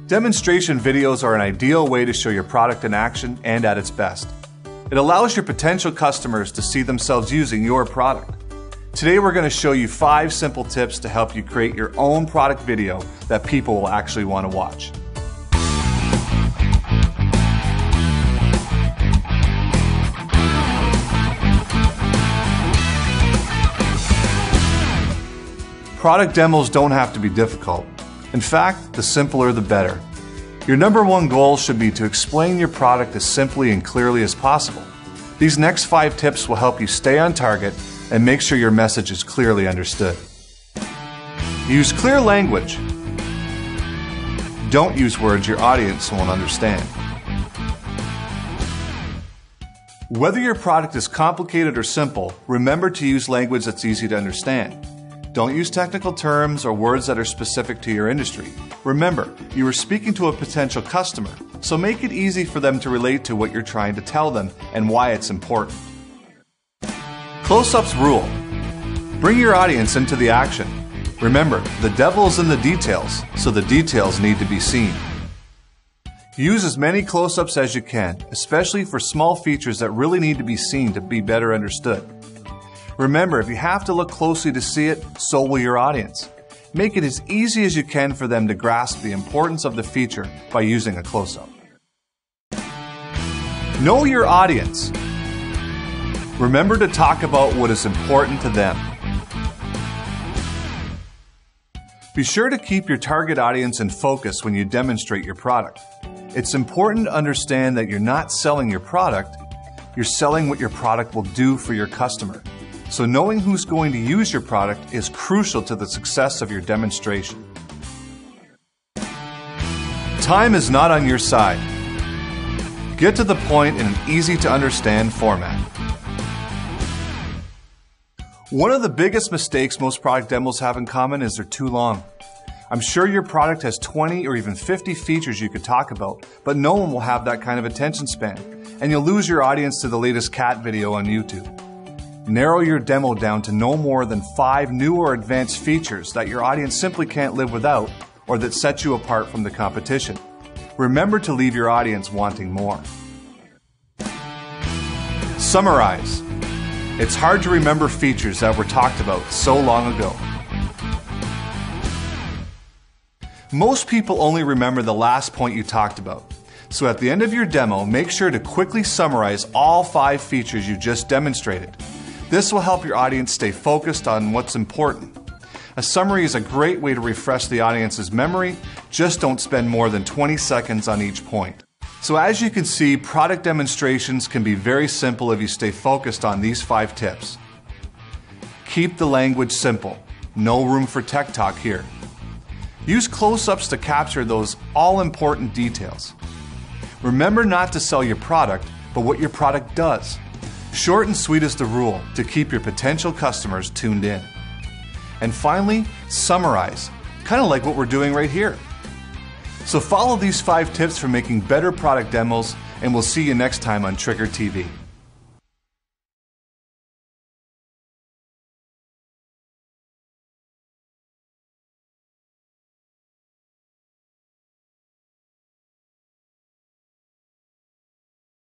Demonstration videos are an ideal way to show your product in action and at its best. It allows your potential customers to see themselves using your product. Today we're going to show you 5 simple tips to help you create your own product video that people will actually want to watch. Product demos don't have to be difficult. In fact, the simpler the better. Your number one goal should be to explain your product as simply and clearly as possible. These next 5 tips will help you stay on target and make sure your message is clearly understood. Use clear language. Don't use words your audience won't understand. Whether your product is complicated or simple, remember to use language that's easy to understand. Don't use technical terms or words that are specific to your industry. Remember, you are speaking to a potential customer, so make it easy for them to relate to what you're trying to tell them and why it's important. Close-ups rule. Bring your audience into the action. Remember, the devil is in the details, so the details need to be seen. Use as many close-ups as you can, especially for small features that really need to be seen to be better understood. Remember, if you have to look closely to see it, so will your audience. Make it as easy as you can for them to grasp the importance of the feature by using a close-up. Know your audience. Remember to talk about what is important to them. Be sure to keep your target audience in focus when you demonstrate your product. It's important to understand that you're not selling your product, you're selling what your product will do for your customer. So knowing who's going to use your product is crucial to the success of your demonstration. Time is not on your side. Get to the point in an easy-to-understand format. One of the biggest mistakes most product demos have in common is they're too long. I'm sure your product has 20 or even 50 features you could talk about, but no one will have that kind of attention span, and you'll lose your audience to the latest cat video on YouTube. Narrow your demo down to no more than 5 new or advanced features that your audience simply can't live without or that set you apart from the competition. Remember to leave your audience wanting more. Summarize. It's hard to remember features that were talked about so long ago. Most people only remember the last point you talked about. So at the end of your demo, make sure to quickly summarize all 5 features you just demonstrated. This will help your audience stay focused on what's important. A summary is a great way to refresh the audience's memory. Just don't spend more than 20 seconds on each point. So as you can see, product demonstrations can be very simple if you stay focused on these 5 tips. Keep the language simple. No room for tech talk here. Use close-ups to capture those all-important details. Remember not to sell your product, but what your product does. Short and sweet is the rule to keep your potential customers tuned in. And finally, summarize, kind of like what we're doing right here. So follow these 5 tips for making better product demos, and we'll see you next time on Trigger TV.